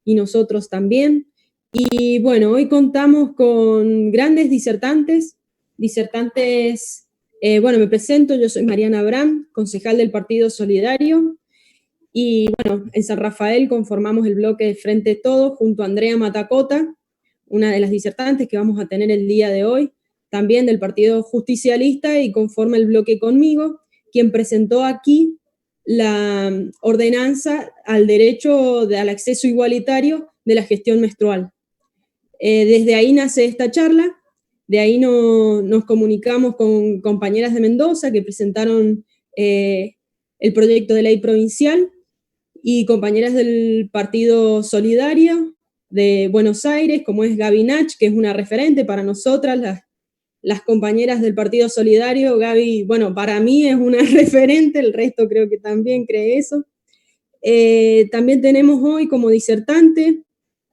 y nosotros también. Y bueno, hoy contamos con grandes disertantes. Bueno, me presento, yo soy Mariana Abraham, concejal del Partido Solidario. Y bueno, en San Rafael conformamos el bloque de Frente Todos junto a Andrea Matacota, una de las disertantes que vamos a tener el día de hoy, también del Partido Justicialista, y conforma el bloque conmigo, quien presentó aquí la ordenanza al derecho al acceso igualitario de la gestión menstrual. Desde ahí nace esta charla, de ahí nos comunicamos con compañeras de Mendoza que presentaron el proyecto de ley provincial y compañeras del Partido Solidario de Buenos Aires, como es Gaby Nach, que es una referente para nosotras, las compañeras del Partido Solidario. Gaby, bueno, para mí es una referente, el resto creo que también cree eso. También tenemos hoy como disertante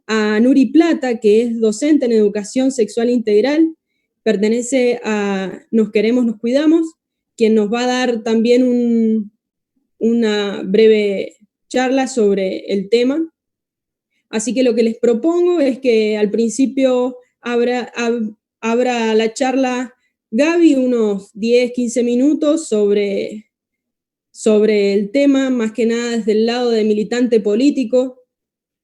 a Nuri Plata, que es docente en Educación Sexual Integral, pertenece a Nos Queremos, Nos Cuidamos, quien nos va a dar también una breve charla sobre el tema. Así que lo que les propongo es que al principio abra la charla Gaby, unos 10, 15 minutos sobre el tema, más que nada desde el lado de militante político.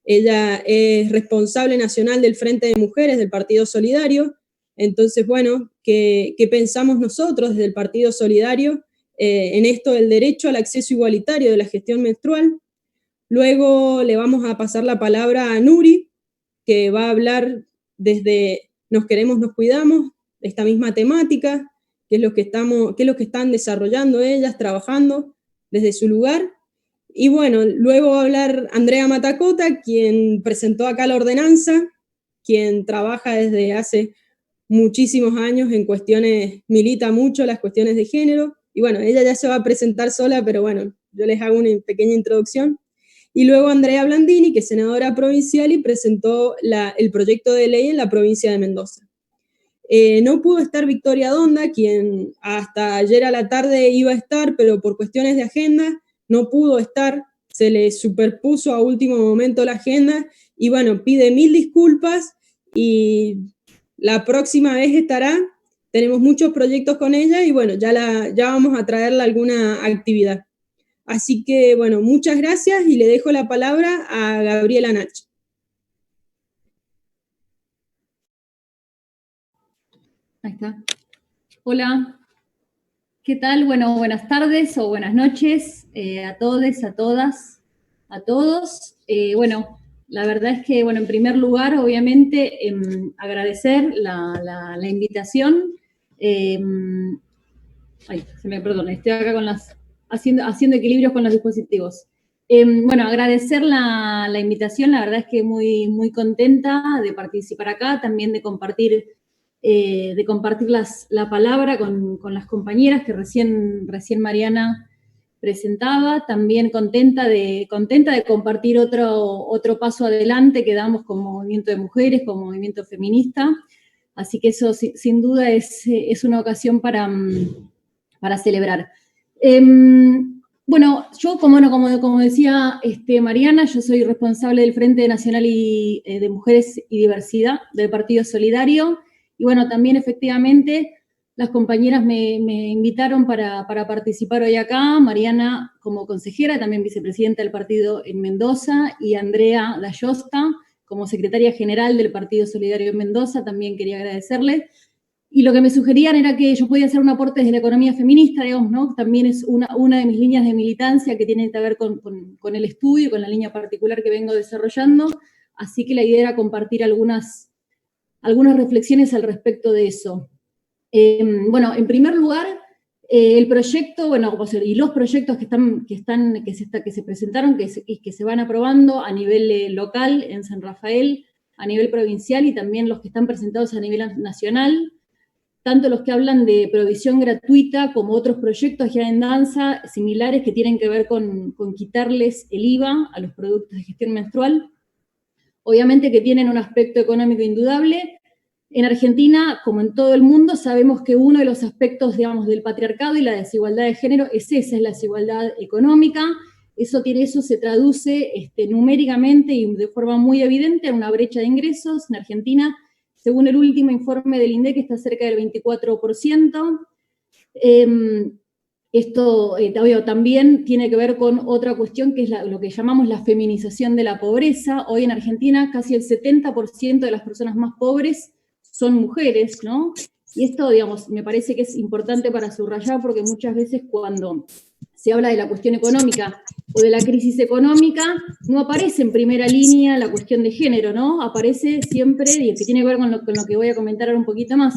Ella es responsable nacional del Frente de Mujeres del Partido Solidario. Entonces, bueno, ¿qué pensamos nosotros desde el Partido Solidario en esto del derecho al acceso igualitario de la gestión menstrual? Luego le vamos a pasar la palabra a Nuri, que va a hablar desde Nos Queremos, Nos Cuidamos, de esta misma temática, qué es lo que están desarrollando ellas, trabajando desde su lugar. Y bueno, luego va a hablar Andrea Matacota, quien presentó acá la ordenanza, quien trabaja desde hace muchísimos años en cuestiones, milita mucho las cuestiones de género, y bueno, ella ya se va a presentar sola, pero bueno, yo les hago una pequeña introducción. Y luego Andrea Blandini, que es senadora provincial y presentó el proyecto de ley en la provincia de Mendoza. No pudo estar Victoria Donda, quien hasta ayer a la tarde iba a estar, pero por cuestiones de agenda no pudo estar, se le superpuso a último momento la agenda, y bueno, pide 1000 disculpas, y la próxima vez estará. Tenemos muchos proyectos con ella, y bueno, ya vamos a traerle alguna actividad. Así que, bueno, muchas gracias, y le dejo la palabra a Gabriela Nach. Ahí está. Hola, ¿qué tal? Bueno, buenas tardes o buenas noches a todos, a todas, a todos. Bueno, la verdad es que, bueno, en primer lugar, obviamente, agradecer la invitación. Perdón, estoy acá haciendo equilibrios con los dispositivos. Bueno, agradecer la invitación, la verdad es que muy, muy contenta de participar acá, también de compartir la palabra con las compañeras que recién Mariana presentaba, también contenta de compartir otro paso adelante que damos como movimiento de mujeres, como movimiento feminista, así que eso sin duda es una ocasión para celebrar. Bueno, yo, como decía Mariana, yo soy responsable del Frente Nacional de Mujeres y Diversidad del Partido Solidario, y bueno, también efectivamente las compañeras me invitaron para participar hoy acá, Mariana como consejera, también vicepresidenta del partido en Mendoza, y Andrea Dayosta como secretaria general del Partido Solidario en Mendoza, también quería agradecerle. Y lo que me sugerían era que yo podía hacer un aporte desde la economía feminista, digamos, ¿no? También es una de mis líneas de militancia que tiene que ver con el estudio, con la línea particular que vengo desarrollando, así que la idea era compartir algunas reflexiones al respecto de eso. Bueno, en primer lugar, el proyecto, bueno, y los proyectos que se presentaron, que se van aprobando a nivel local en San Rafael, a nivel provincial, y también los que están presentados a nivel nacional, tanto los que hablan de provisión gratuita como otros proyectos ya en danza similares que tienen que ver con quitarles el IVA a los productos de gestión menstrual. Obviamente que tienen un aspecto económico indudable. En Argentina, como en todo el mundo, sabemos que uno de los aspectos, digamos, del patriarcado y la desigualdad de género es esa, es la desigualdad económica. Eso se traduce numéricamente y de forma muy evidente en una brecha de ingresos. En Argentina, según el último informe del INDEC, está cerca del 24%. Esto también tiene que ver con otra cuestión que es lo que llamamos la feminización de la pobreza. Hoy en Argentina casi el 70% de las personas más pobres son mujeres, ¿no? Y esto, digamos, me parece que es importante para subrayar porque muchas veces cuando se habla de la cuestión económica o de la crisis económica, no aparece en primera línea la cuestión de género, ¿no? Aparece siempre, y que tiene que ver con lo que voy a comentar ahora un poquito más,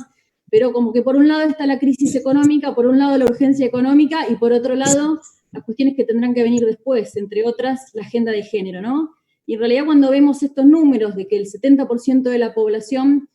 pero como que por un lado está la crisis económica, por un lado la urgencia económica, y por otro lado las cuestiones que tendrán que venir después, entre otras la agenda de género, ¿no? Y en realidad cuando vemos estos números de que el 70% de la población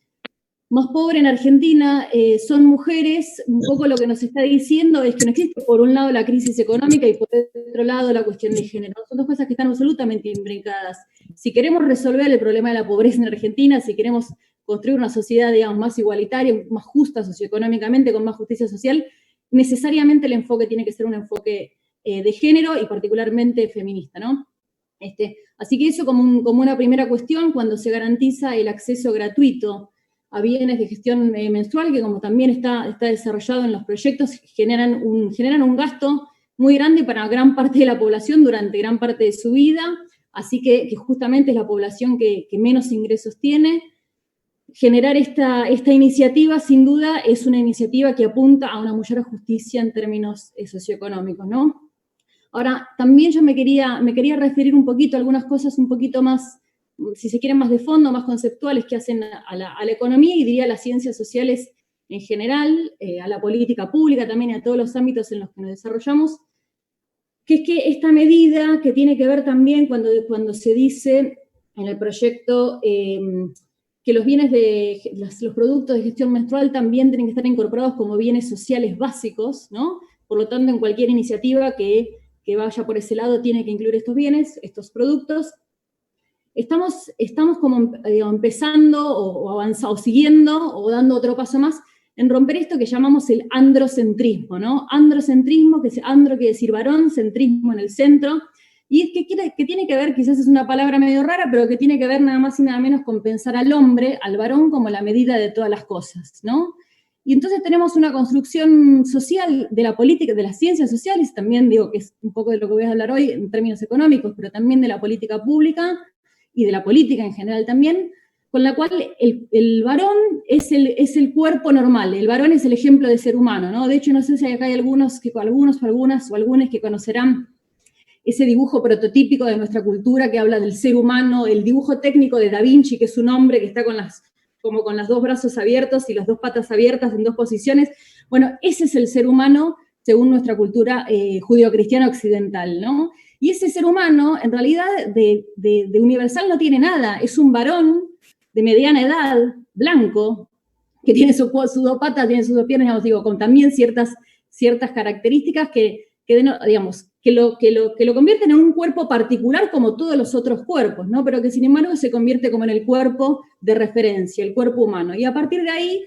más pobre en Argentina son mujeres, un poco lo que nos está diciendo es que no existe por un lado la crisis económica y por otro lado la cuestión de género. Son dos cosas que están absolutamente imbricadas. Si queremos resolver el problema de la pobreza en Argentina, si queremos construir una sociedad, digamos, más igualitaria, más justa socioeconómicamente, con más justicia social, necesariamente el enfoque tiene que ser un enfoque de género y particularmente feminista, ¿no? Así que eso como una primera cuestión, cuando se garantiza el acceso gratuito a bienes de gestión menstrual, que como también está desarrollado en los proyectos, generan un gasto muy grande para gran parte de la población durante gran parte de su vida, así que justamente es la población que menos ingresos tiene. Generar esta iniciativa, sin duda, es una iniciativa que apunta a una mayor justicia en términos socioeconómicos, ¿no? Ahora, también yo me quería referir un poquito a algunas cosas un poquito más, si se quieren, más de fondo, más conceptuales que hacen a la economía y diría a las ciencias sociales en general, a la política pública también y a todos los ámbitos en los que nos desarrollamos, que es que esta medida que tiene que ver también cuando se dice en el proyecto que los bienes los productos de gestión menstrual también tienen que estar incorporados como bienes sociales básicos, ¿no? Por lo tanto, en cualquier iniciativa que vaya por ese lado tiene que incluir estos bienes, estos productos. Estamos como empezando o avanzando, o siguiendo, o dando otro paso más, en romper esto que llamamos el androcentrismo, ¿no? Androcentrismo, andro quiere decir varón, centrismo en el centro, y es que tiene que ver, quizás es una palabra medio rara, pero que tiene que ver nada más y nada menos con pensar al hombre, al varón, como la medida de todas las cosas, ¿no? Y entonces tenemos una construcción social de la política, de las ciencias sociales, también digo que es un poco de lo que voy a hablar hoy en términos económicos, pero también de la política pública y de la política en general también, con la cual el varón es el cuerpo normal, el varón es el ejemplo de ser humano, ¿no? De hecho, no sé si acá hay algunos que conocerán ese dibujo prototípico de nuestra cultura que habla del ser humano, el dibujo técnico de Da Vinci, que es un hombre que está como con los dos brazos abiertos y las dos patas abiertas en dos posiciones. Bueno, ese es el ser humano según nuestra cultura judeocristiana occidental, ¿no? Y ese ser humano, en realidad, de universal no tiene nada. Es un varón de mediana edad, blanco, que tiene sus dos patas, tiene sus dos piernas, digamos, digo, con también ciertas características que lo convierten en un cuerpo particular como todos los otros cuerpos, ¿no? Pero que sin embargo se convierte como en el cuerpo de referencia, el cuerpo humano. Y a partir de ahí,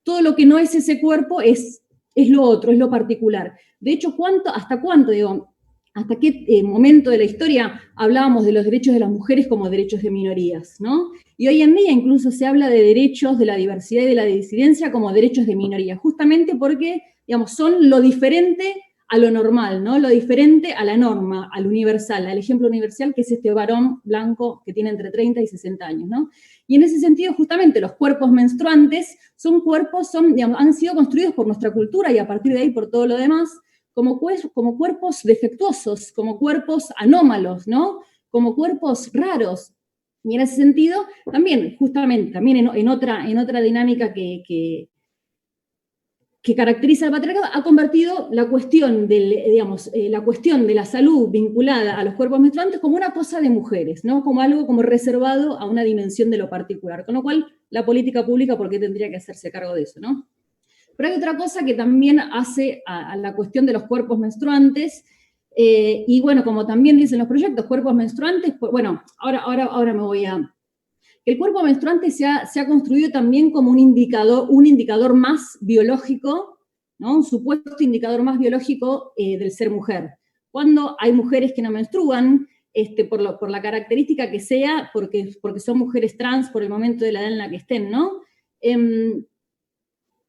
todo lo que no es ese cuerpo es lo otro, es lo particular. De hecho, ¿hasta qué momento de la historia hablábamos de los derechos de las mujeres como derechos de minorías, ¿no? Y hoy en día incluso se habla de derechos de la diversidad y de la disidencia como derechos de minoría, justamente porque, digamos, son lo diferente a lo normal, ¿no? Lo diferente a la norma, al universal, al ejemplo universal que es este varón blanco que tiene entre 30 y 60 años, ¿no? Y en ese sentido, justamente, los cuerpos menstruantes han sido construidos por nuestra cultura y a partir de ahí por todo lo demás, como cuerpos defectuosos, como cuerpos anómalos, ¿no? Como cuerpos raros. Y en ese sentido, también, justamente, también en otra dinámica que caracteriza al patriarcado, ha convertido la cuestión de la salud vinculada a los cuerpos menstruantes como una cosa de mujeres, ¿no? Como algo como reservado a una dimensión de lo particular. Con lo cual, la política pública, ¿por qué tendría que hacerse cargo de eso, no? Pero hay otra cosa que también hace a la cuestión de los cuerpos menstruantes, y bueno, como también dicen los proyectos, cuerpos menstruantes, pues, bueno, ahora me voy a... El cuerpo menstruante se ha construido también como un indicador más biológico, ¿no? Un supuesto indicador más biológico del ser mujer. cuando hay mujeres que no menstruan, por la característica que sea, porque son mujeres trans por el momento de la edad en la que estén, ¿no?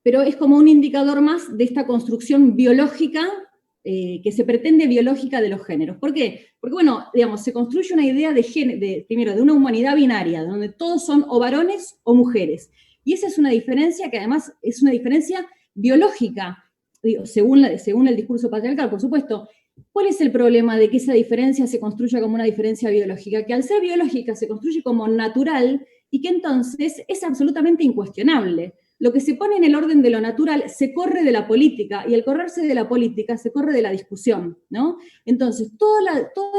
Pero es como un indicador más de esta construcción biológica, que se pretende biológica de los géneros. ¿Por qué? Porque, bueno, digamos, se construye una idea primero, de una humanidad binaria, donde todos son o varones o mujeres. Y esa es una diferencia que además es una diferencia biológica, digo, según el discurso patriarcal, por supuesto. ¿Cuál es el problema de que esa diferencia se construya como una diferencia biológica? Que al ser biológica se construye como natural y que entonces es absolutamente incuestionable. Lo que se pone en el orden de lo natural se corre de la política, y al correrse de la política se corre de la discusión, ¿no? Entonces, toda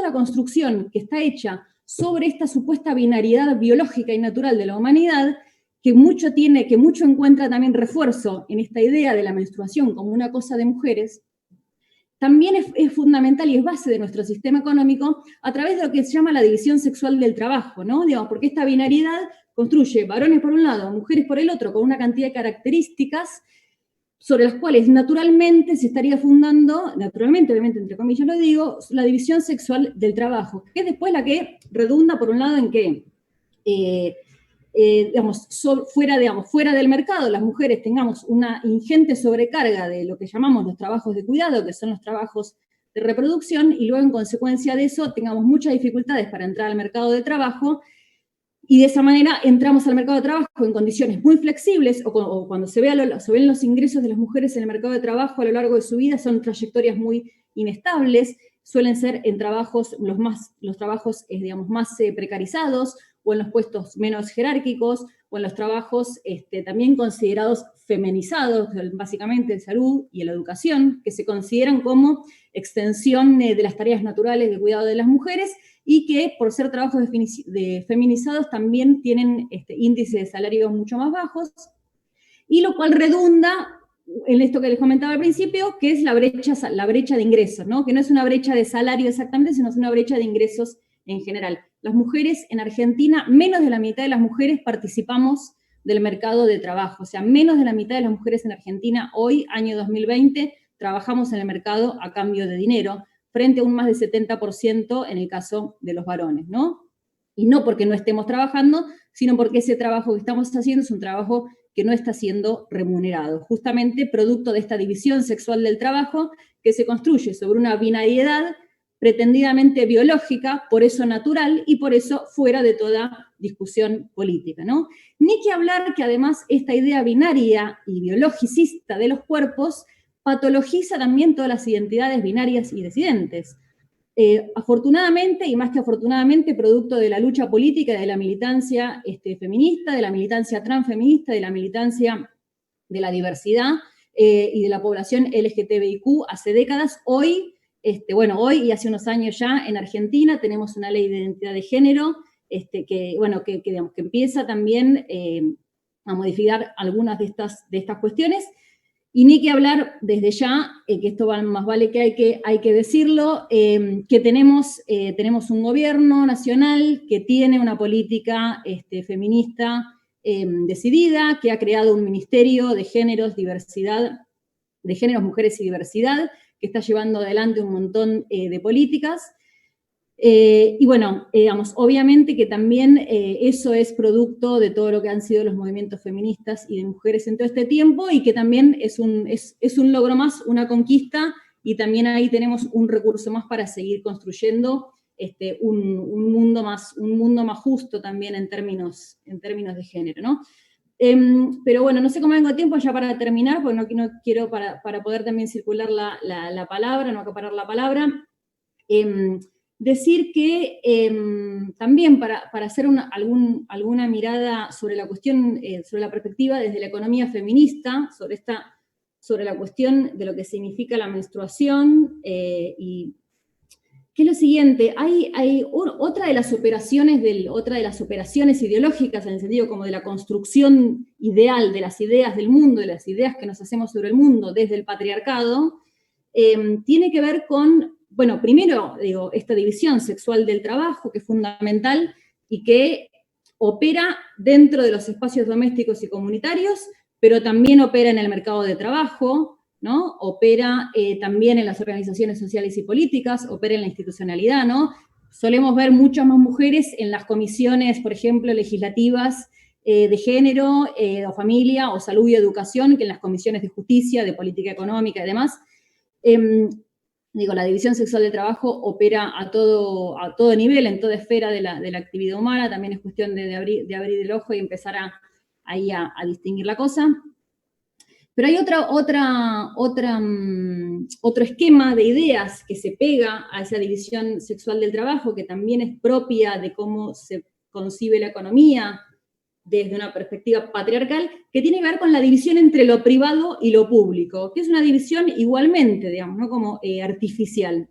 la construcción que está hecha sobre esta supuesta binariedad biológica y natural de la humanidad, que mucho encuentra también refuerzo en esta idea de la menstruación como una cosa de mujeres, también es fundamental y es base de nuestro sistema económico a través de lo que se llama la división sexual del trabajo, ¿no? Digamos, porque esta binariedad construye varones por un lado, mujeres por el otro, con una cantidad de características sobre las cuales naturalmente se estaría fundando, naturalmente, obviamente, entre comillas lo digo, la división sexual del trabajo, que es después la que redunda, por un lado, en que fuera del mercado, las mujeres tengamos una ingente sobrecarga de lo que llamamos los trabajos de cuidado, que son los trabajos de reproducción, y luego en consecuencia de eso tengamos muchas dificultades para entrar al mercado de trabajo, y de esa manera entramos al mercado de trabajo en condiciones muy flexibles, o cuando se ven los ingresos de las mujeres en el mercado de trabajo a lo largo de su vida, son trayectorias muy inestables, suelen ser en trabajos, los trabajos más precarizados, o en los puestos menos jerárquicos, o en los trabajos también considerados feminizados, básicamente en salud y en la educación, que se consideran como extensión de las tareas naturales de cuidado de las mujeres, y que por ser trabajos feminizados también tienen índices de salario mucho más bajos, y lo cual redunda en esto que les comentaba al principio, que es la brecha de ingresos, ¿no? Que no es una brecha de salario exactamente, sino es una brecha de ingresos en general. Las mujeres en Argentina, menos de la mitad de las mujeres participamos del mercado de trabajo, o sea, menos de la mitad de las mujeres en Argentina hoy, año 2020, trabajamos en el mercado a cambio de dinero, frente a un más de 70% en el caso de los varones, ¿no? Y no porque no estemos trabajando, sino porque ese trabajo que estamos haciendo es un trabajo que no está siendo remunerado, justamente producto de esta división sexual del trabajo que se construye sobre una binariedad pretendidamente biológica, por eso natural y por eso fuera de toda discusión política, ¿no? Ni que hablar que además esta idea binaria y biologicista de los cuerpos patologiza también todas las identidades binarias y disidentes. Afortunadamente, y más que afortunadamente, producto de la lucha política, de la militancia feminista, de la militancia transfeminista, de la militancia de la diversidad y de la población LGTBIQ hace décadas, hoy y hace unos años ya en Argentina tenemos una ley de identidad de género que empieza también a modificar algunas de estas cuestiones. Y ni que hablar desde ya, que esto más vale que hay que decirlo, que tenemos un gobierno nacional que tiene una política feminista decidida, que ha creado un ministerio de géneros, mujeres y diversidad, que está llevando adelante un montón de políticas. Y bueno, obviamente que también eso es producto de todo lo que han sido los movimientos feministas y de mujeres en todo este tiempo, y que también es un logro más, una conquista, y también ahí tenemos un recurso más para seguir construyendo un mundo más justo también en términos de género, ¿no? Pero bueno, no sé cómo vengo a tiempo ya para terminar, porque no quiero para poder también circular la palabra, no acaparar la palabra. Decir que también para hacer alguna mirada sobre la cuestión, sobre la perspectiva desde la economía feminista, sobre la cuestión de lo que significa la menstruación, y que es lo siguiente, hay otra de las operaciones ideológicas, en el sentido como de la construcción ideal de las ideas del mundo, de las ideas que nos hacemos sobre el mundo desde el patriarcado, tiene que ver con, bueno, primero, esta división sexual del trabajo, que es fundamental y que opera dentro de los espacios domésticos y comunitarios, pero también opera en el mercado de trabajo, ¿no? Opera también en las organizaciones sociales y políticas, opera en la institucionalidad, ¿no? Solemos ver muchas más mujeres en las comisiones, por ejemplo, legislativas de género, o familia, o salud y educación, que en las comisiones de justicia, de política económica y demás. La división sexual del trabajo opera a todo nivel, en toda esfera de la actividad humana. También es cuestión de abrir el ojo y empezar ahí a distinguir la cosa. Pero hay otro esquema de ideas que se pega a esa división sexual del trabajo, que también es propia de cómo se concibe la economía desde una perspectiva patriarcal, que tiene que ver con la división entre lo privado y lo público, que es una división igualmente, digamos, ¿no? Como artificial.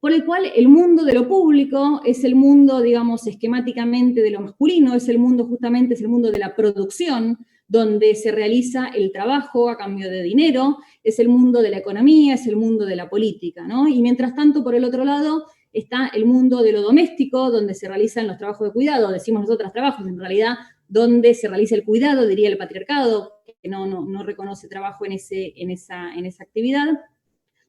Por el cual el mundo de lo público es el mundo, digamos, esquemáticamente de lo masculino, es el mundo de la producción, donde se realiza el trabajo a cambio de dinero, es el mundo de la economía, es el mundo de la política, ¿no? Y mientras tanto, por el otro lado, está el mundo de lo doméstico, donde se realizan los trabajos de cuidado, decimos nosotros trabajos, en realidad, donde se realiza el cuidado, diría el patriarcado, que no reconoce trabajo en esa actividad,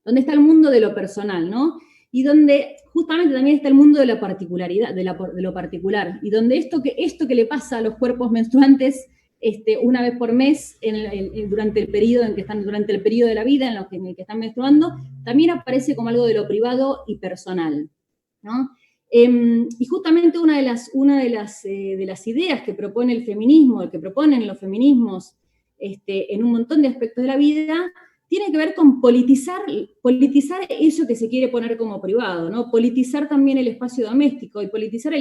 donde está el mundo de lo personal, ¿no? Y donde justamente también está el mundo de la particularidad, de lo particular, y donde esto que le pasa a los cuerpos menstruantes una vez por mes durante el periodo de la vida en el que están menstruando, también aparece como algo de lo privado y personal, ¿no? Y justamente una de las ideas que propone el feminismo, que proponen los feminismos en un montón de aspectos de la vida, tiene que ver con politizar eso que se quiere poner como privado, ¿no? Politizar también el espacio doméstico y politizar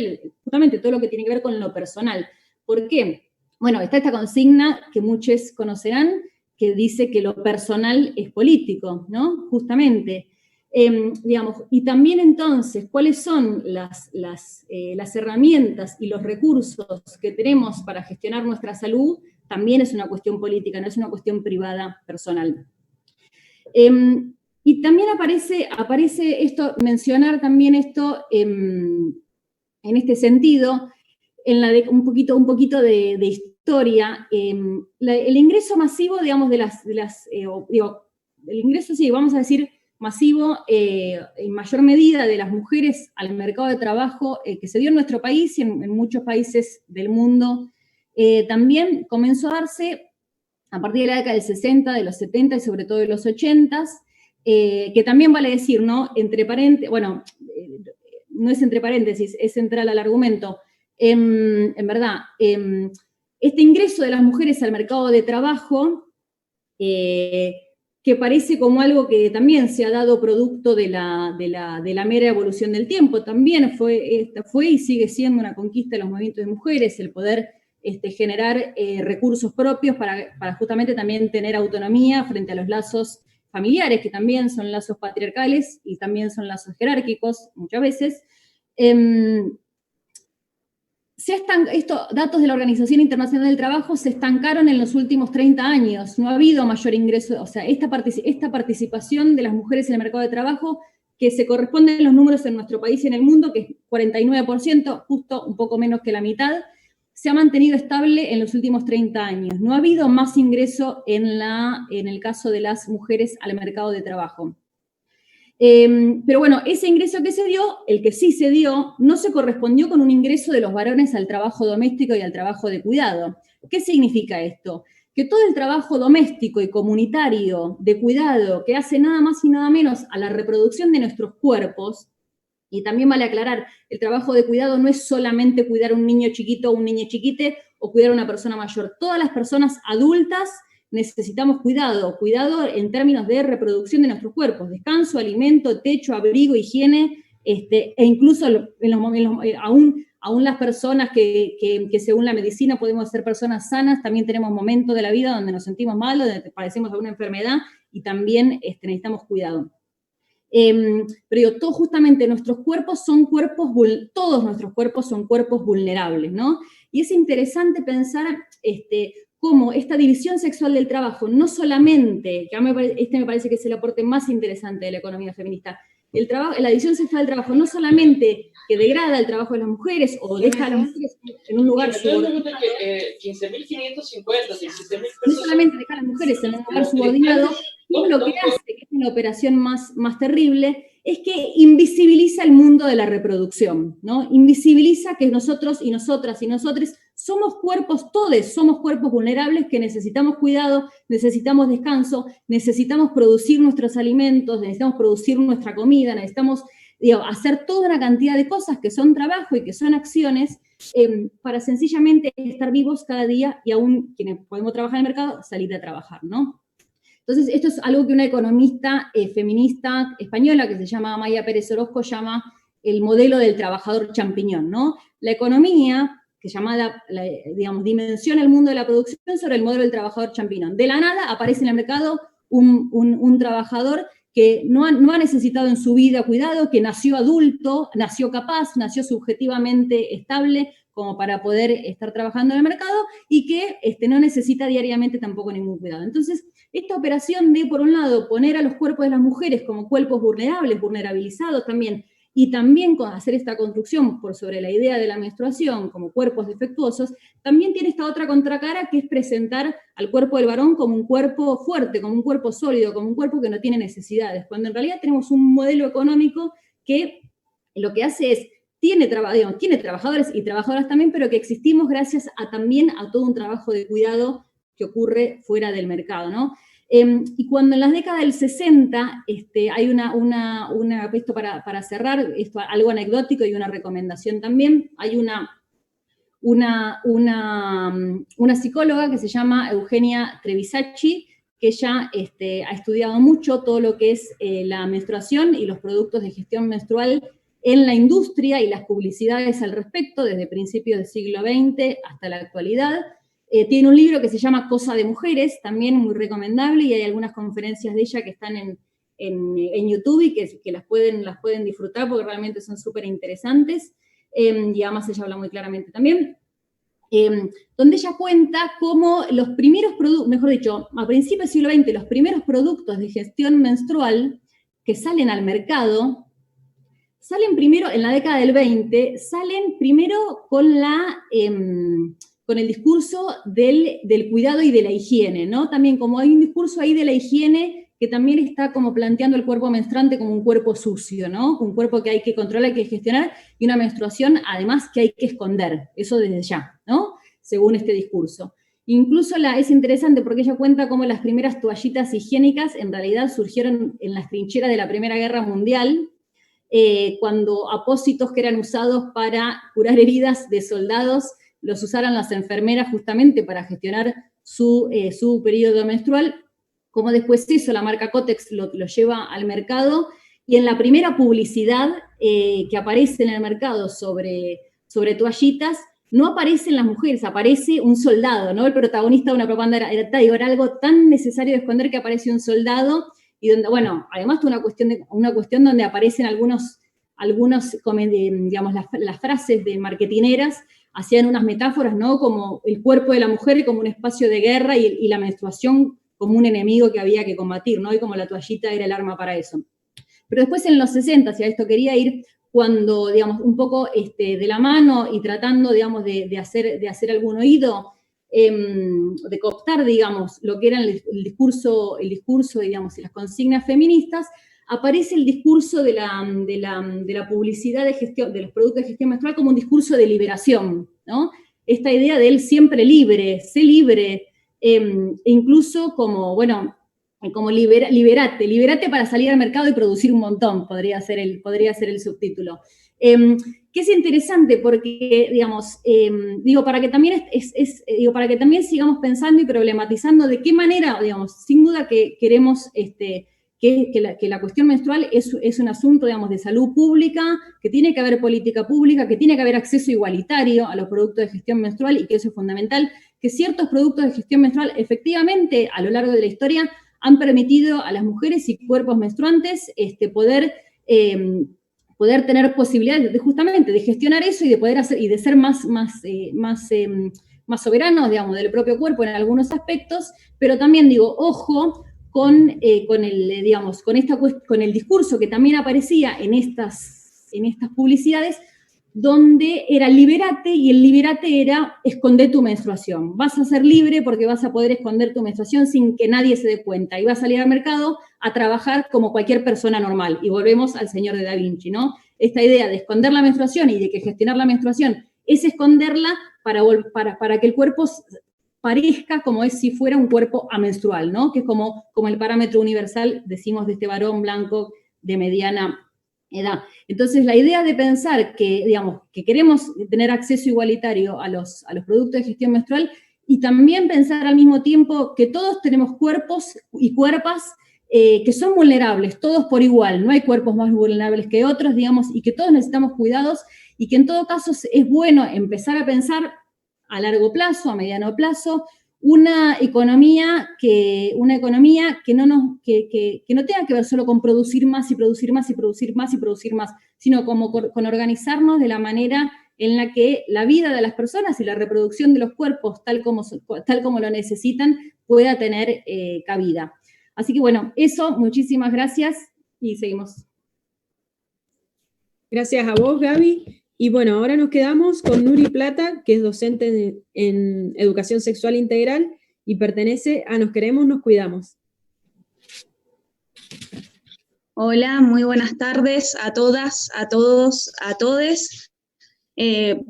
justamente todo lo que tiene que ver con lo personal. ¿Por qué? Bueno, está esta consigna que muchos conocerán, que dice que lo personal es político, ¿no? Justamente. Y también entonces, ¿cuáles son las herramientas y los recursos que tenemos para gestionar nuestra salud? También es una cuestión política, no es una cuestión privada, personal. Y también aparece mencionar también esto en este sentido, un poquito de historia. El ingreso masivo, digamos, el ingreso, sí, vamos a decir, masivo, en mayor medida de las mujeres al mercado de trabajo, que se dio en nuestro país y en muchos países del mundo, también comenzó a darse a partir de la década del 60, de los 70 y sobre todo de los 80, que también vale decir, ¿no? Entre paréntesis, bueno, no es entre paréntesis, es central al argumento. En verdad, este ingreso de las mujeres al mercado de trabajo, que parece como algo que también se ha dado producto de la mera evolución del tiempo, también fue y sigue siendo una conquista de los movimientos de mujeres, el poder generar recursos propios para justamente también tener autonomía frente a los lazos familiares, que también son lazos patriarcales y también son lazos jerárquicos, muchas veces. Datos de la Organización Internacional del Trabajo se estancaron en los últimos 30 años. No ha habido mayor ingreso, o sea, esta participación de las mujeres en el mercado de trabajo, que se corresponden los números en nuestro país y en el mundo, que es 49%, justo un poco menos que la mitad, se ha mantenido estable en los últimos 30 años. No ha habido más ingreso en el caso de las mujeres al mercado de trabajo. Pero bueno, ese ingreso que se dio, el que sí se dio, no se correspondió con un ingreso de los varones al trabajo doméstico y al trabajo de cuidado. ¿Qué significa esto? Que todo el trabajo doméstico y comunitario de cuidado que hace nada más y nada menos a la reproducción de nuestros cuerpos, y también vale aclarar, el trabajo de cuidado no es solamente cuidar a un niño chiquito o un niño chiquite o cuidar a una persona mayor. Todas las personas adultas necesitamos cuidado en términos de reproducción de nuestros cuerpos, descanso, alimento, techo, abrigo, higiene, e incluso aún las personas que según la medicina podemos ser personas sanas, también tenemos momentos de la vida donde nos sentimos mal, donde padecemos alguna enfermedad y también necesitamos cuidado. Pero digo, justamente nuestros cuerpos todos nuestros cuerpos son cuerpos vulnerables, ¿no? Y es interesante pensar cómo esta división sexual del trabajo, no solamente, que me parece que es el aporte más interesante de la economía feminista, la división sexual del trabajo no solamente que degrada el trabajo de las mujeres o deja a las mujeres en un lugar subordinado, 15.550, 16.000 no solamente deja a las mujeres en un lugar subordinado, es lo que hace, que es la operación más terrible, es que invisibiliza el mundo de la reproducción, ¿no? Invisibiliza que nosotros y nosotras y nosotres somos cuerpos, todos somos cuerpos vulnerables que necesitamos cuidado, necesitamos descanso, necesitamos producir nuestros alimentos, necesitamos producir nuestra comida, necesitamos hacer toda una cantidad de cosas que son trabajo y que son acciones para sencillamente estar vivos cada día y aún quienes podemos trabajar en el mercado, salir a trabajar, ¿no? Entonces, esto es algo que una economista feminista española que se llama Amaya Pérez Orozco llama el modelo del trabajador champiñón, ¿no? La economía, que llamada, digamos, dimensiona el mundo de la producción sobre el modelo del trabajador champiñón. De la nada aparece en el mercado un trabajador que no ha necesitado en su vida cuidado, que nació adulto, nació capaz, nació subjetivamente estable como para poder estar trabajando en el mercado y que no necesita diariamente tampoco ningún cuidado. Entonces, esta operación de, por un lado, poner a los cuerpos de las mujeres como cuerpos vulnerables, vulnerabilizados también, y también hacer esta construcción por sobre la idea de la menstruación como cuerpos defectuosos, también tiene esta otra contracara que es presentar al cuerpo del varón como un cuerpo fuerte, como un cuerpo sólido, como un cuerpo que no tiene necesidades, cuando en realidad tenemos un modelo económico que lo que hace es, tiene trabajadores y trabajadoras también, pero que existimos gracias también a todo un trabajo de cuidado que ocurre fuera del mercado, ¿no? Y cuando en las décadas del 60 hay esto para cerrar, esto algo anecdótico y una recomendación también, hay una psicóloga que se llama Eugenia Trevisacci, que ella ha estudiado mucho todo lo que es la menstruación y los productos de gestión menstrual en la industria y las publicidades al respecto, desde principios del siglo XX hasta la actualidad. Tiene un libro que se llama Cosa de Mujeres, también muy recomendable, y hay algunas conferencias de ella que están en YouTube y que las pueden disfrutar porque realmente son súper interesantes. Y además ella habla muy claramente también. Donde ella cuenta cómo los primeros productos, mejor dicho, a principios del siglo XX, los primeros productos de gestión menstrual que salen al mercado, salen primero, en la década del 20, salen primero con el discurso del cuidado y de la higiene, ¿no? También como hay un discurso ahí de la higiene que también está como planteando el cuerpo menstruante como un cuerpo sucio, ¿no? Un cuerpo que hay que controlar, hay que gestionar, y una menstruación, además, que hay que esconder, eso desde ya, ¿no? Según este discurso. Incluso es interesante porque ella cuenta cómo las primeras toallitas higiénicas en realidad surgieron en las trincheras de la Primera Guerra Mundial, cuando apósitos que eran usados para curar heridas de soldados los usaron las enfermeras justamente para gestionar su periodo menstrual, como después eso, la marca Kotex lo lleva al mercado, y en la primera publicidad que aparece en el mercado sobre toallitas, no aparecen las mujeres, aparece un soldado, ¿no? El protagonista de una propaganda era algo tan necesario de esconder que aparece un soldado, y donde, bueno, además una cuestión donde aparecen algunos digamos, las frases de marketineras hacían unas metáforas, ¿no? Como el cuerpo de la mujer como un espacio de guerra y la menstruación como un enemigo que había que combatir, ¿no? Y como la toallita era el arma para eso. Pero después en los 60, y a esto quería ir, cuando, digamos, un poco de la mano y tratando, digamos, de hacer algún oído, de cooptar, digamos, lo que era el discurso, digamos, y las consignas feministas, aparece el discurso de la publicidad de gestión, de los productos de gestión menstrual como un discurso de liberación, ¿no? Esta idea de él siempre libre, sé libre, incluso como, bueno, como liberate para salir al mercado y producir un montón, podría ser el subtítulo. Que es interesante porque, digamos, para que también sigamos pensando y problematizando de qué manera, digamos, sin duda que queremos que la cuestión menstrual es un asunto, digamos, de salud pública, que tiene que haber política pública, que tiene que haber acceso igualitario a los productos de gestión menstrual y que eso es fundamental, que ciertos productos de gestión menstrual efectivamente a lo largo de la historia han permitido a las mujeres y cuerpos menstruantes poder tener posibilidades justamente de gestionar eso y de poder hacer y de ser más soberanos, digamos, del propio cuerpo en algunos aspectos, pero también digo, ojo con el discurso que también aparecía en estas publicidades, donde era liberate, y el liberate era esconder tu menstruación. Vas a ser libre porque vas a poder esconder tu menstruación sin que nadie se dé cuenta, y vas a salir al mercado a trabajar como cualquier persona normal. Y volvemos al señor de Da Vinci, ¿no? Esta idea de esconder la menstruación y de que gestionar la menstruación es esconderla para que el cuerpo parezca como es si fuera un cuerpo amenstrual, ¿no? Que es como el parámetro universal, decimos, de este varón blanco de mediana edad. Entonces, la idea de pensar que, digamos, que queremos tener acceso igualitario a los productos de gestión menstrual, y también pensar al mismo tiempo que todos tenemos cuerpos y cuerpas que son vulnerables, todos por igual, no hay cuerpos más vulnerables que otros, digamos, y que todos necesitamos cuidados, y que en todo caso es bueno empezar a pensar a largo plazo, a mediano plazo, una economía que no tenga que ver solo con producir más y producir más y producir más y producir más, sino como con organizarnos de la manera en la que la vida de las personas y la reproducción de los cuerpos, tal como lo necesitan, pueda tener cabida. Así que bueno, eso, muchísimas gracias y seguimos. Gracias a vos, Gaby. Y bueno, ahora nos quedamos con Nuri Plata, que es docente en Educación Sexual Integral y pertenece a Nos Queremos, Nos Cuidamos. Hola, muy buenas tardes a todas, a todos, a todes.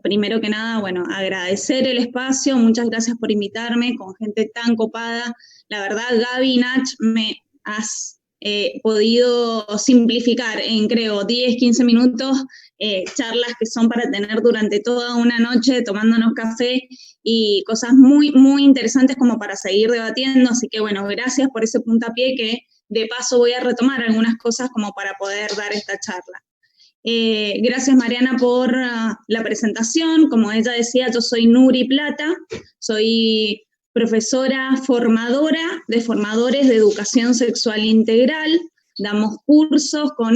Primero que nada, bueno, agradecer el espacio, muchas gracias por invitarme con gente tan copada. La verdad, Gaby, Nach, me has podido simplificar en, creo, 10, 15 minutos charlas que son para tener durante toda una noche tomándonos café y cosas muy, muy interesantes como para seguir debatiendo. Así que, bueno, gracias por ese puntapié que de paso voy a retomar algunas cosas como para poder dar esta charla. Gracias, Mariana, por la presentación. Como ella decía, yo soy Nuri Plata, soy profesora formadora de formadores de educación sexual integral. Damos cursos con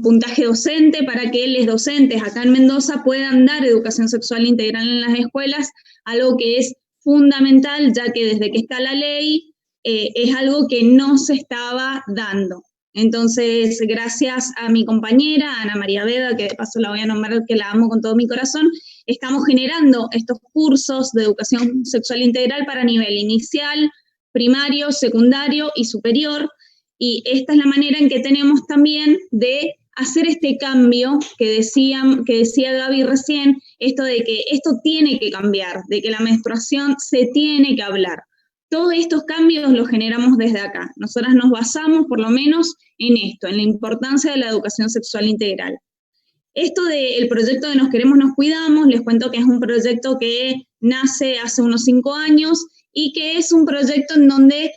puntaje docente para que los docentes acá en Mendoza puedan dar educación sexual integral en las escuelas, algo que es fundamental, ya que desde que está la ley es algo que no se estaba dando. Entonces, gracias a mi compañera, Ana María Veda, que de paso la voy a nombrar, que la amo con todo mi corazón, estamos generando estos cursos de educación sexual integral para nivel inicial, primario, secundario y superior, y esta es la manera en que tenemos también de hacer este cambio que decía Gaby recién, esto de que esto tiene que cambiar, de que la menstruación se tiene que hablar. Todos estos cambios los generamos desde acá. Nosotras nos basamos por lo menos en esto, en la importancia de la educación sexual integral. Esto del proyecto de Nos Queremos, Nos Cuidamos, les cuento que es un proyecto que nace hace unos 5 años y que es un proyecto en donde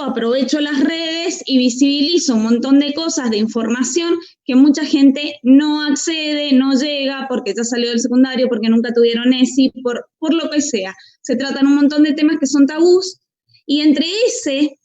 aprovecho las redes y visibilizo un montón de cosas, de información que mucha gente no accede, no llega porque ya salió del secundario, porque nunca tuvieron ESI, por lo que sea. Se tratan un montón de temas que son tabús, y entre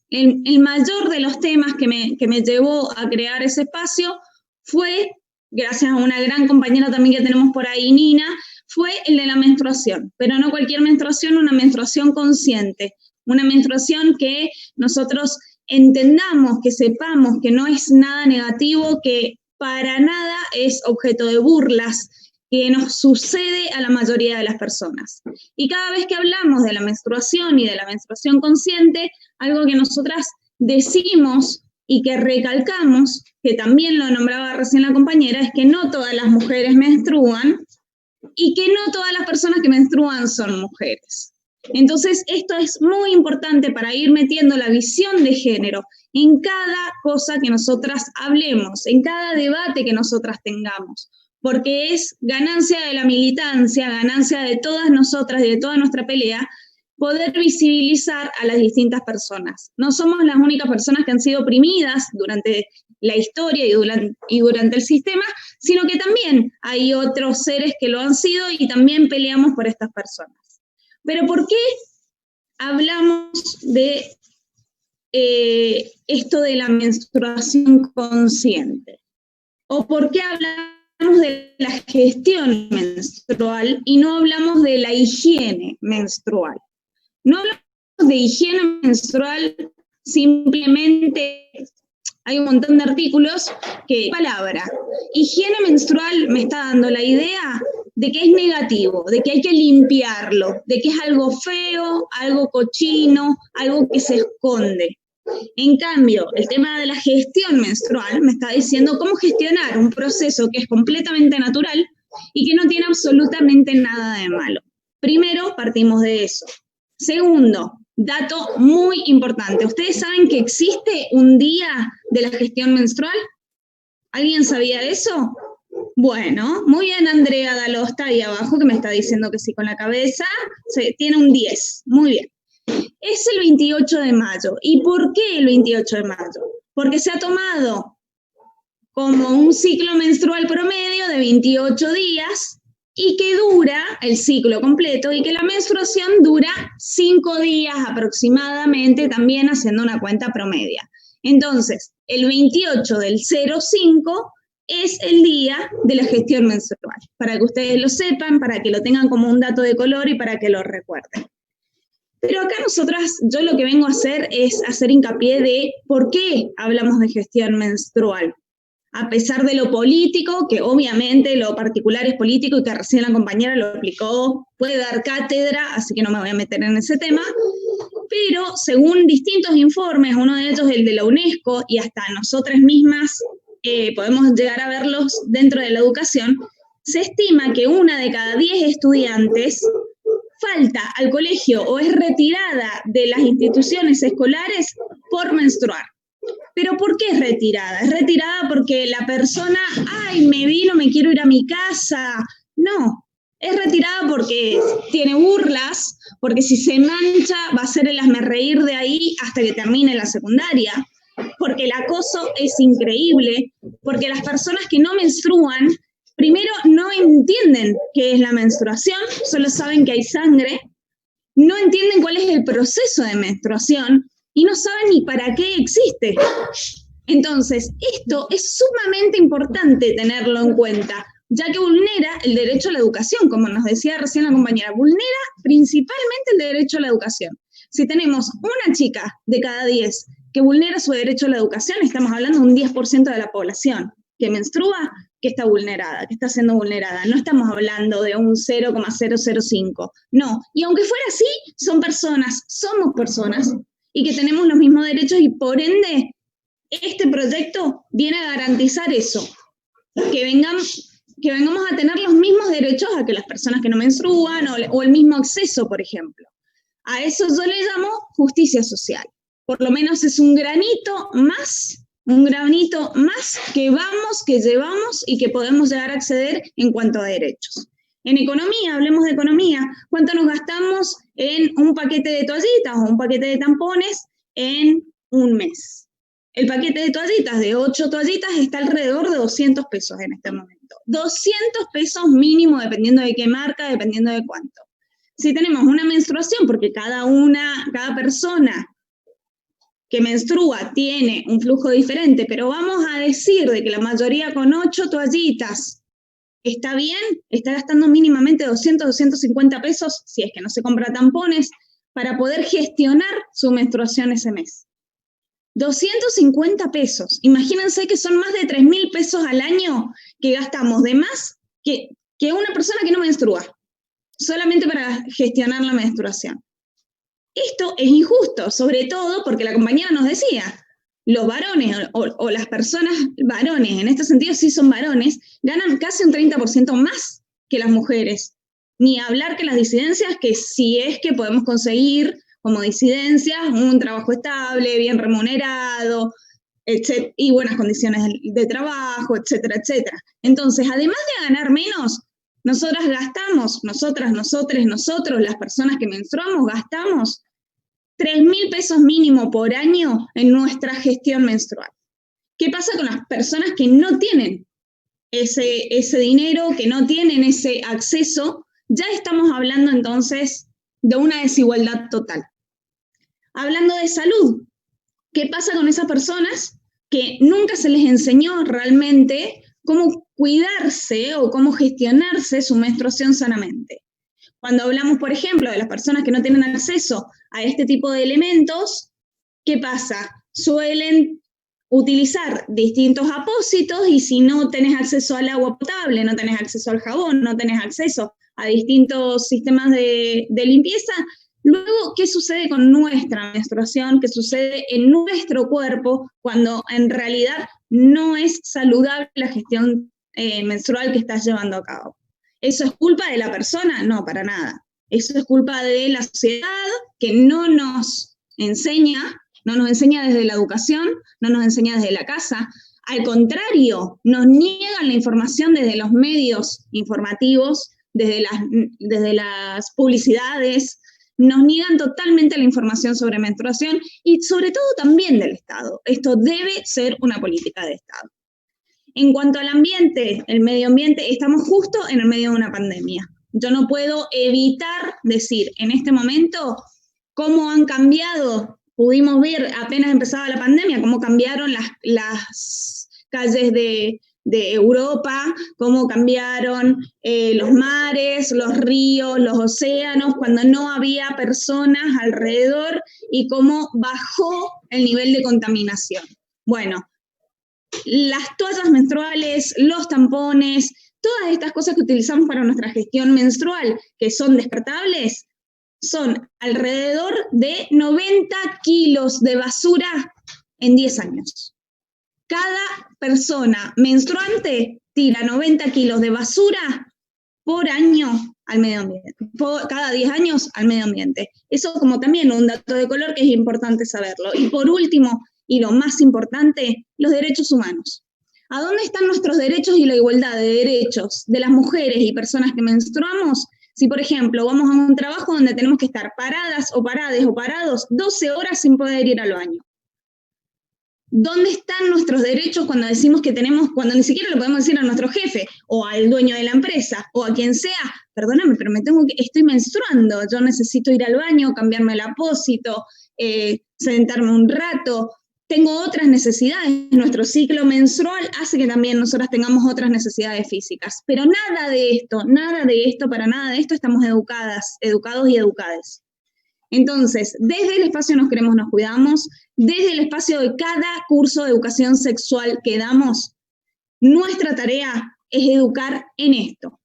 el mayor de los temas que me llevó a crear ese espacio fue, gracias a una gran compañera también que tenemos por ahí, Nina, fue el de la menstruación, pero no cualquier menstruación, una menstruación consciente, una menstruación que nosotros entendamos, que sepamos que no es nada negativo, que para nada es objeto de burlas, que nos sucede a la mayoría de las personas. Y cada vez que hablamos de la menstruación y de la menstruación consciente, algo que nosotras decimos y que recalcamos, que también lo nombraba recién la compañera, es que no todas las mujeres menstruan y que no todas las personas que menstruan son mujeres. Entonces, esto es muy importante para ir metiendo la visión de género en cada cosa que nosotras hablemos, en cada debate que nosotras tengamos, porque es ganancia de la militancia, ganancia de todas nosotras y de toda nuestra pelea, poder visibilizar a las distintas personas. No somos las únicas personas que han sido oprimidas durante la historia y durante el sistema, sino que también hay otros seres que lo han sido y también peleamos por estas personas. Pero ¿por qué hablamos de esto de la menstruación consciente? ¿O por qué hablamos de la gestión menstrual y no hablamos de la higiene menstrual? No hablamos de higiene menstrual simplemente hay un montón de artículos que palabra higiene menstrual me está dando la idea de que es negativo, de que hay que limpiarlo, de que es algo feo, algo cochino, algo que se esconde. En cambio, el tema de la gestión menstrual me está diciendo cómo gestionar un proceso que es completamente natural y que no tiene absolutamente nada de malo. Primero, partimos de eso. Segundo, dato muy importante. ¿Ustedes saben que existe un día de la gestión menstrual? ¿Alguien sabía eso? Bueno, muy bien, Andrea Dalosta ahí abajo, que me está diciendo que sí con la cabeza. Tiene un 10. Muy bien. Es el 28 de mayo. ¿Y por qué el 28 de mayo? Porque se ha tomado como un ciclo menstrual promedio de 28 días y que dura el ciclo completo y que la menstruación dura 5 días aproximadamente, también haciendo una cuenta promedia. Entonces, el 28 del 05 es el día de la gestión menstrual, para que ustedes lo sepan, para que lo tengan como un dato de color y para que lo recuerden. Pero acá nosotras, yo lo que vengo a hacer es hacer hincapié de por qué hablamos de gestión menstrual. A pesar de lo político, que obviamente lo particular es político y que recién la compañera lo explicó, puede dar cátedra, así que no me voy a meter en ese tema, pero según distintos informes, uno de ellos el de la UNESCO, y hasta nosotras mismas podemos llegar a verlos dentro de la educación, se estima que 1 de cada 10 estudiantes falta al colegio o es retirada de las instituciones escolares por menstruar. ¿Pero por qué es retirada? Es retirada porque la persona, ay, me vino, me quiero ir a mi casa. No, es retirada porque tiene burlas, porque si se mancha va a ser el hazmerreír de ahí hasta que termine la secundaria, porque el acoso es increíble, porque las personas que no menstruan, primero no entienden qué es la menstruación, solo saben que hay sangre, no entienden cuál es el proceso de menstruación, y no saben ni para qué existe. Entonces, esto es sumamente importante tenerlo en cuenta, ya que vulnera el derecho a la educación, como nos decía recién la compañera, vulnera principalmente el derecho a la educación. Si tenemos una chica de cada 10 que vulnera su derecho a la educación, estamos hablando de un 10% de la población que menstrua, que está vulnerada, que está siendo vulnerada. No estamos hablando de un 0,005. No, y aunque fuera así, son personas, somos personas, y que tenemos los mismos derechos y por ende este proyecto viene a garantizar eso, que vengamos a tener los mismos derechos a que las personas que no menstruan o el mismo acceso, por ejemplo. A eso yo le llamo justicia social. Por lo menos es un granito más que llevamos y que podemos llegar a acceder en cuanto a derechos. En economía, hablemos de economía, ¿cuánto nos gastamos en un paquete de toallitas o un paquete de tampones en un mes? El paquete de toallitas, de 8 toallitas, está alrededor de 200 pesos en este momento. 200 pesos mínimo, dependiendo de qué marca, dependiendo de cuánto. Si tenemos una menstruación, porque cada persona que menstrua tiene un flujo diferente, pero vamos a decir de que la mayoría con 8 toallitas está bien, está gastando mínimamente 200, 250 pesos, si es que no se compra tampones, para poder gestionar su menstruación ese mes. 250 pesos. Imagínense que son más de 3.000 pesos al año que gastamos de más que una persona que no menstrua, solamente para gestionar la menstruación. Esto es injusto, sobre todo porque la compañera nos decía, los varones o las personas varones, en este sentido sí son varones, ganan casi un 30% más que las mujeres. Ni hablar que las disidencias, que si es que podemos conseguir como disidencias un trabajo estable, bien remunerado, y buenas condiciones de trabajo, etcétera, etcétera. Entonces, además de ganar menos, nosotras gastamos, nosotros, las personas que menstruamos, gastamos 3.000 pesos mínimo por año en nuestra gestión menstrual. ¿Qué pasa con las personas que no tienen ese dinero, que no tienen ese acceso? Ya estamos hablando entonces de una desigualdad total. Hablando de salud, ¿qué pasa con esas personas que nunca se les enseñó realmente cómo cuidarse o cómo gestionarse su menstruación sanamente? Cuando hablamos, por ejemplo, de las personas que no tienen acceso a este tipo de elementos, ¿qué pasa? Suelen utilizar distintos apósitos y si no tenés acceso al agua potable, no tenés acceso al jabón, no tenés acceso a distintos sistemas de limpieza, luego, ¿qué sucede con nuestra menstruación? ¿Qué sucede en nuestro cuerpo cuando en realidad no es saludable la gestión menstrual que estás llevando a cabo? ¿Eso es culpa de la persona? No, para nada. Eso es culpa de la sociedad que no nos enseña desde la educación, no nos enseña desde la casa. Al contrario, nos niegan la información desde los medios informativos, desde las publicidades, nos niegan totalmente la información sobre menstruación y sobre todo también del Estado. Esto debe ser una política de Estado. En cuanto al ambiente, el medio ambiente, estamos justo en el medio de una pandemia. Yo no puedo evitar decir en este momento cómo han cambiado. Pudimos ver apenas empezaba la pandemia, cómo cambiaron las calles de Europa, cómo cambiaron los mares, los ríos, los océanos, cuando no había personas alrededor y cómo bajó el nivel de contaminación. Bueno, las toallas menstruales, los tampones, todas estas cosas que utilizamos para nuestra gestión menstrual, que son descartables, son alrededor de 90 kilos de basura en 10 años. Cada persona menstruante tira 90 kilos de basura por año al medio ambiente, cada 10 años al medio ambiente. Eso como también un dato de color que es importante saberlo. Y por último, y lo más importante, los derechos humanos. ¿A dónde están nuestros derechos y la igualdad de derechos de las mujeres y personas que menstruamos? Si, por ejemplo, vamos a un trabajo donde tenemos que estar paradas o parades o parados 12 horas sin poder ir al baño. ¿Dónde están nuestros derechos cuando decimos que tenemos, cuando ni siquiera lo podemos decir a nuestro jefe o al dueño de la empresa o a quien sea? Perdóname, pero estoy menstruando, yo necesito ir al baño, cambiarme el apósito, sentarme un rato. Tengo otras necesidades. Nuestro ciclo menstrual hace que también nosotras tengamos otras necesidades físicas. Pero nada de esto, para nada de esto estamos educados y educadas. Entonces, desde el espacio Nos Queremos, Nos Cuidamos, desde el espacio de cada curso de educación sexual que damos, nuestra tarea es educar en esto,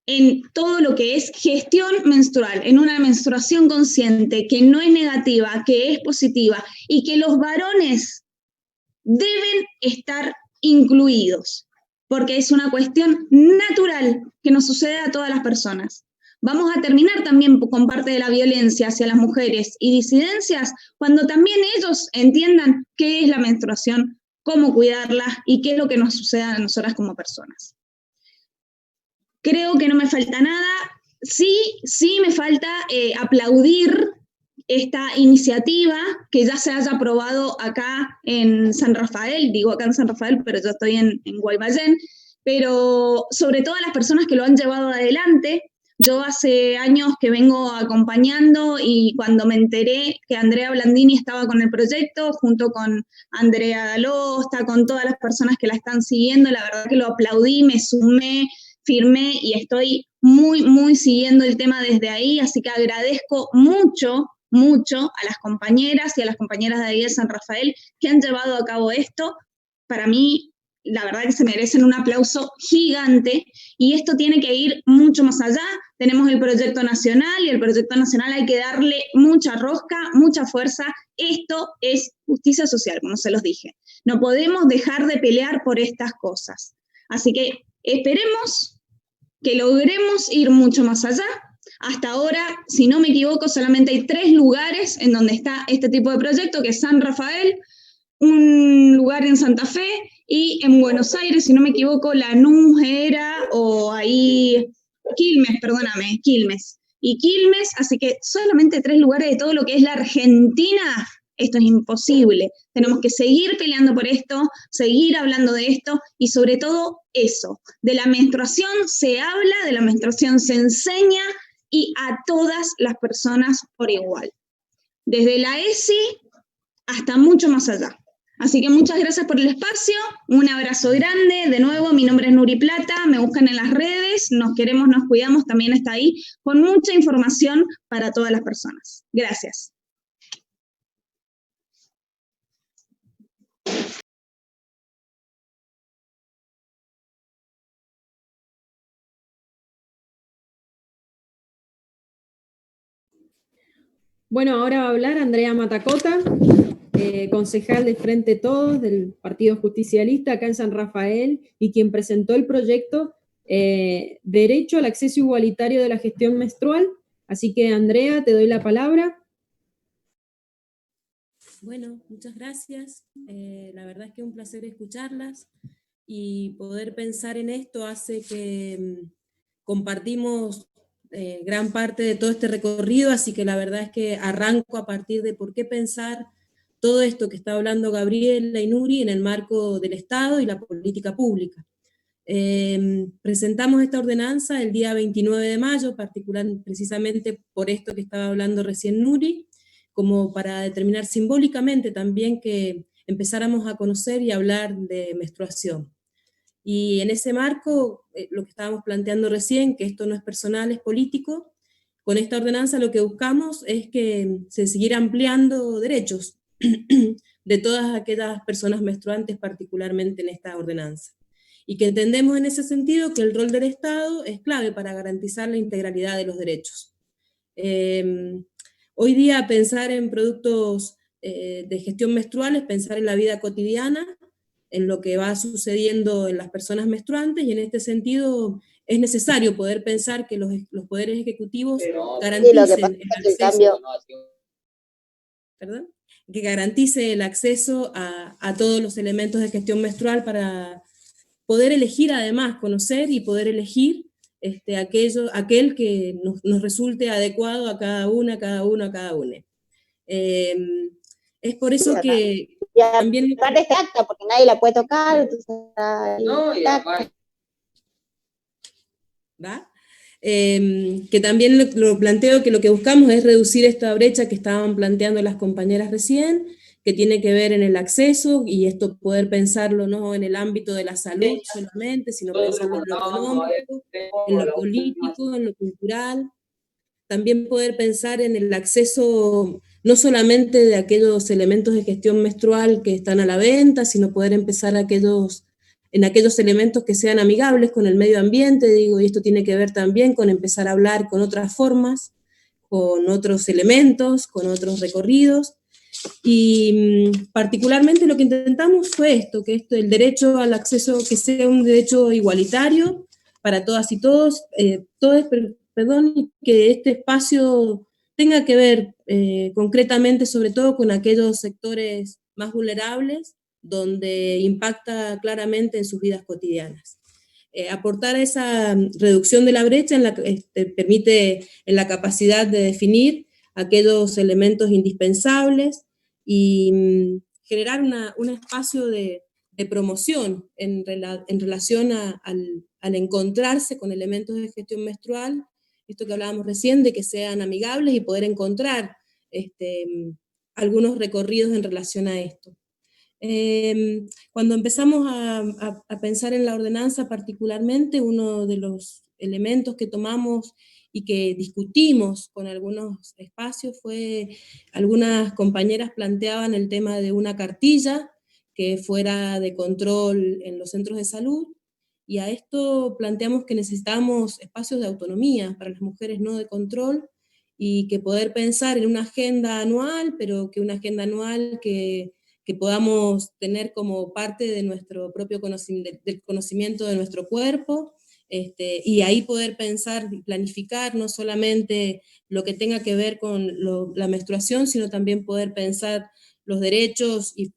en todo lo que es gestión menstrual, en una menstruación consciente, que no es negativa, que es positiva, y que los varones deben estar incluidos, porque es una cuestión natural que nos sucede a todas las personas. Vamos a terminar también con parte de la violencia hacia las mujeres y disidencias cuando también ellos entiendan qué es la menstruación, cómo cuidarla y qué es lo que nos sucede a nosotras como personas. Creo que no me falta nada. Sí me falta aplaudir esta iniciativa que ya se haya aprobado acá en San Rafael, digo acá en San Rafael, pero yo estoy en Guaymallén, pero sobre todo a las personas que lo han llevado adelante. Yo hace años que vengo acompañando y cuando me enteré que Andrea Blandini estaba con el proyecto, junto con Andrea Dalosta, con todas las personas que la están siguiendo, la verdad que lo aplaudí, me sumé, firmé y estoy muy siguiendo el tema desde ahí, así que agradezco mucho a las compañeras y a las compañeras de ahí de San Rafael que han llevado a cabo esto. Para mí, la verdad que se merecen un aplauso gigante y esto tiene que ir mucho más allá. Tenemos el proyecto nacional y el proyecto nacional hay que darle mucha rosca, mucha fuerza. Esto es justicia social, como se los dije. No podemos dejar de pelear por estas cosas. Así que esperemos que logremos ir mucho más allá. Hasta ahora, si no me equivoco, solamente hay 3 lugares en donde está este tipo de proyecto, que es San Rafael, un lugar en Santa Fe y en Buenos Aires, si no me equivoco, Lanús era, o ahí, Quilmes. Y Quilmes, así que solamente 3 lugares de todo lo que es la Argentina. Esto es imposible. Tenemos que seguir peleando por esto, seguir hablando de esto y sobre todo eso. De la menstruación se habla, de la menstruación se enseña y a todas las personas por igual. Desde la ESI hasta mucho más allá. Así que muchas gracias por el espacio, un abrazo grande, de nuevo mi nombre es Nuri Plata, me buscan en las redes, Nos Queremos, Nos Cuidamos, también está ahí, con mucha información para todas las personas. Gracias. Bueno, ahora va a hablar Andrea Matacota, concejal de Frente Todos del Partido Justicialista acá en San Rafael y quien presentó el proyecto Derecho al Acceso Igualitario de la Gestión Menstrual. Así que, Andrea, te doy la palabra. Bueno, muchas gracias. La verdad es que es un placer escucharlas y poder pensar en esto hace que compartimos gran parte de todo este recorrido, así que la verdad es que arranco a partir de por qué pensar todo esto que está hablando Gabriela y Nuri en el marco del Estado y la política pública. Presentamos esta ordenanza el día 29 de mayo, precisamente por esto que estaba hablando recién Nuri, como para determinar simbólicamente también que empezáramos a conocer y hablar de menstruación. Y en ese marco, lo que estábamos planteando recién, que esto no es personal, es político, con esta ordenanza lo que buscamos es que se siguiera ampliando derechos de todas aquellas personas menstruantes, particularmente en esta ordenanza. Y que entendemos en ese sentido que el rol del Estado es clave para garantizar la integralidad de los derechos. Hoy día pensar en productos de gestión menstrual es pensar en la vida cotidiana, en lo que va sucediendo en las personas menstruantes, y en este sentido es necesario poder pensar que los poderes ejecutivos garanticen el acceso, ¿perdón? Que garantice el acceso a todos los elementos de gestión menstrual para poder elegir además, conocer y poder elegir aquel que nos resulte adecuado a cada una, a cada uno, a cada una. Es por eso que también... esta acta, porque nadie la puede tocar, entonces... No, y ¿va? Que también lo planteo que lo que buscamos es reducir esta brecha que estaban planteando las compañeras recién, que tiene que ver en el acceso, y esto poder pensarlo no en el ámbito de la salud solamente, sino pensarlo en lo económico, en lo político, en lo cultural. También poder pensar en el acceso no solamente de aquellos elementos de gestión menstrual que están a la venta, sino poder empezar en aquellos elementos que sean amigables con el medio ambiente, digo, y esto tiene que ver también con empezar a hablar con otras formas, con otros elementos, con otros recorridos, y particularmente lo que intentamos fue el derecho al acceso, que sea un derecho igualitario para todas y todos, y que este espacio tenga que ver concretamente sobre todo con aquellos sectores más vulnerables, donde impacta claramente en sus vidas cotidianas. Aportar a esa reducción de la brecha permite en la capacidad de definir aquellos elementos indispensables y generar un espacio de promoción en relación al encontrarse con elementos de gestión menstrual, esto que hablábamos recién, de que sean amigables y poder encontrar algunos recorridos en relación a esto. Cuando empezamos a pensar en la ordenanza particularmente, uno de los elementos que tomamos y que discutimos con algunos espacios fue, algunas compañeras planteaban el tema de una cartilla que fuera de control en los centros de salud, y a esto planteamos que necesitamos espacios de autonomía para las mujeres, no de control, y que poder pensar en una agenda anual, pero que una agenda anual que podamos tener como parte de nuestro propio conocimiento, del conocimiento de nuestro cuerpo, y ahí poder pensar y planificar no solamente lo que tenga que ver con la menstruación, sino también poder pensar los derechos y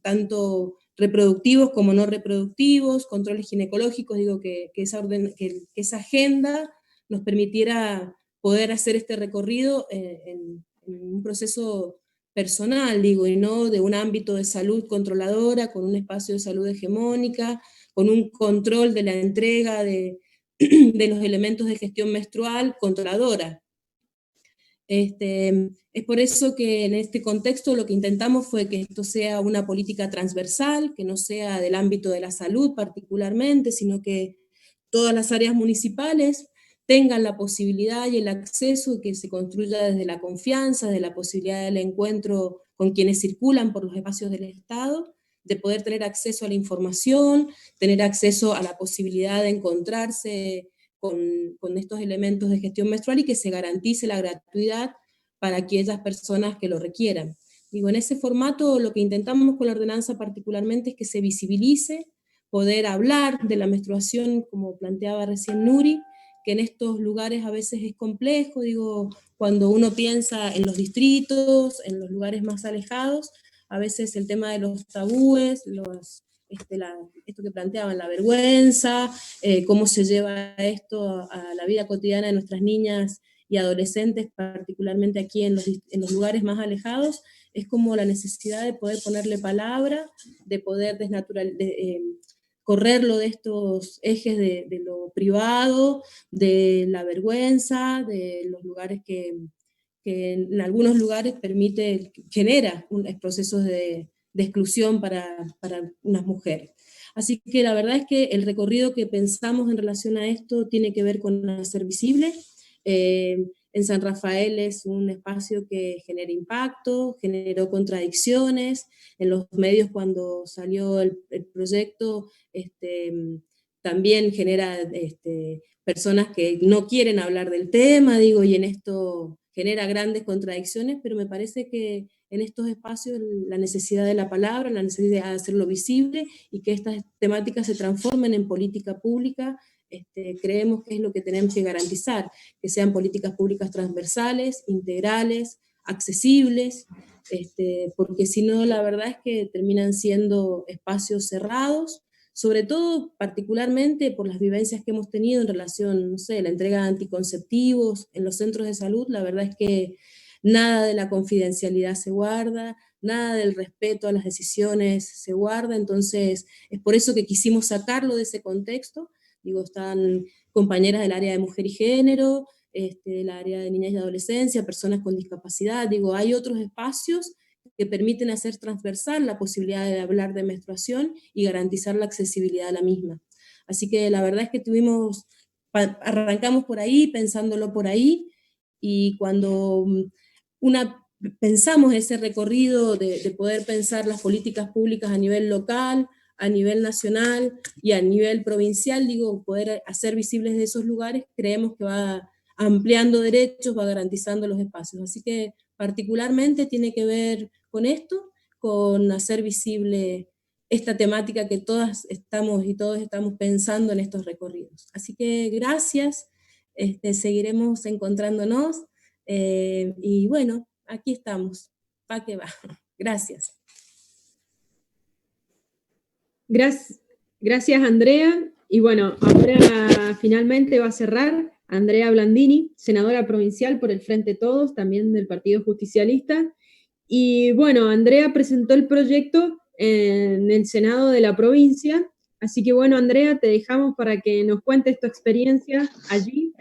tanto reproductivos como no reproductivos, controles ginecológicos, digo que esa agenda nos permitiera poder hacer este recorrido en un proceso personal, digo, y no de un ámbito de salud controladora, con un espacio de salud hegemónica, con un control de la entrega de los elementos de gestión menstrual controladora. Es por eso que en este contexto lo que intentamos fue que esto sea una política transversal, que no sea del ámbito de la salud particularmente, sino que todas las áreas municipales tengan la posibilidad y el acceso, que se construya desde la confianza, de la posibilidad del encuentro con quienes circulan por los espacios del Estado, de poder tener acceso a la información, tener acceso a la posibilidad de encontrarse con estos elementos de gestión menstrual y que se garantice la gratuidad para aquellas personas que lo requieran. Digo, en ese formato lo que intentamos con la ordenanza particularmente es que se visibilice, poder hablar de la menstruación, como planteaba recién Nuri, que en estos lugares a veces es complejo, digo, cuando uno piensa en los distritos, en los lugares más alejados, a veces el tema de los tabúes, esto que planteaban, la vergüenza, cómo se lleva esto a la vida cotidiana de nuestras niñas y adolescentes, particularmente aquí en los lugares más alejados, es como la necesidad de poder ponerle palabra, de poder correrlo de estos ejes de lo privado, de la vergüenza, de los lugares que en algunos lugares genera procesos de exclusión para unas mujeres. Así que la verdad es que el recorrido que pensamos en relación a esto tiene que ver con hacer visible. En San Rafael es un espacio que genera impacto, generó contradicciones. En los medios cuando salió el proyecto también genera personas que no quieren hablar del tema, digo, y en esto genera grandes contradicciones, pero me parece que en estos espacios la necesidad de la palabra, la necesidad de hacerlo visible y que estas temáticas se transformen en política pública, creemos que es lo que tenemos que garantizar, que sean políticas públicas transversales, integrales, accesibles, porque si no la verdad es que terminan siendo espacios cerrados, sobre todo particularmente por las vivencias que hemos tenido en relación, no sé, la entrega de anticonceptivos en los centros de salud. La verdad es que nada de la confidencialidad se guarda, nada del respeto a las decisiones se guarda, entonces es por eso que quisimos sacarlo de ese contexto. Digo, están compañeras del área de mujer y género, del área de niñas y adolescencia, personas con discapacidad, digo, hay otros espacios que permiten hacer transversal la posibilidad de hablar de menstruación y garantizar la accesibilidad a la misma. Así que la verdad es que arrancamos por ahí, pensándolo por ahí, y cuando pensamos ese recorrido de poder pensar las políticas públicas a nivel local, a nivel nacional y a nivel provincial, digo, poder hacer visibles de esos lugares, creemos que va ampliando derechos, va garantizando los espacios. Así que particularmente tiene que ver con esto, con hacer visible esta temática que todas estamos y todos estamos pensando en estos recorridos. Así que gracias, seguiremos encontrándonos, y bueno, aquí estamos, va que va. Gracias. Gracias, Andrea. Y bueno, ahora finalmente va a cerrar Andrea Blandini, senadora provincial por el Frente Todos, también del Partido Justicialista. Y bueno, Andrea presentó el proyecto en el Senado de la provincia. Así que bueno, Andrea, te dejamos para que nos cuentes tu experiencia allí.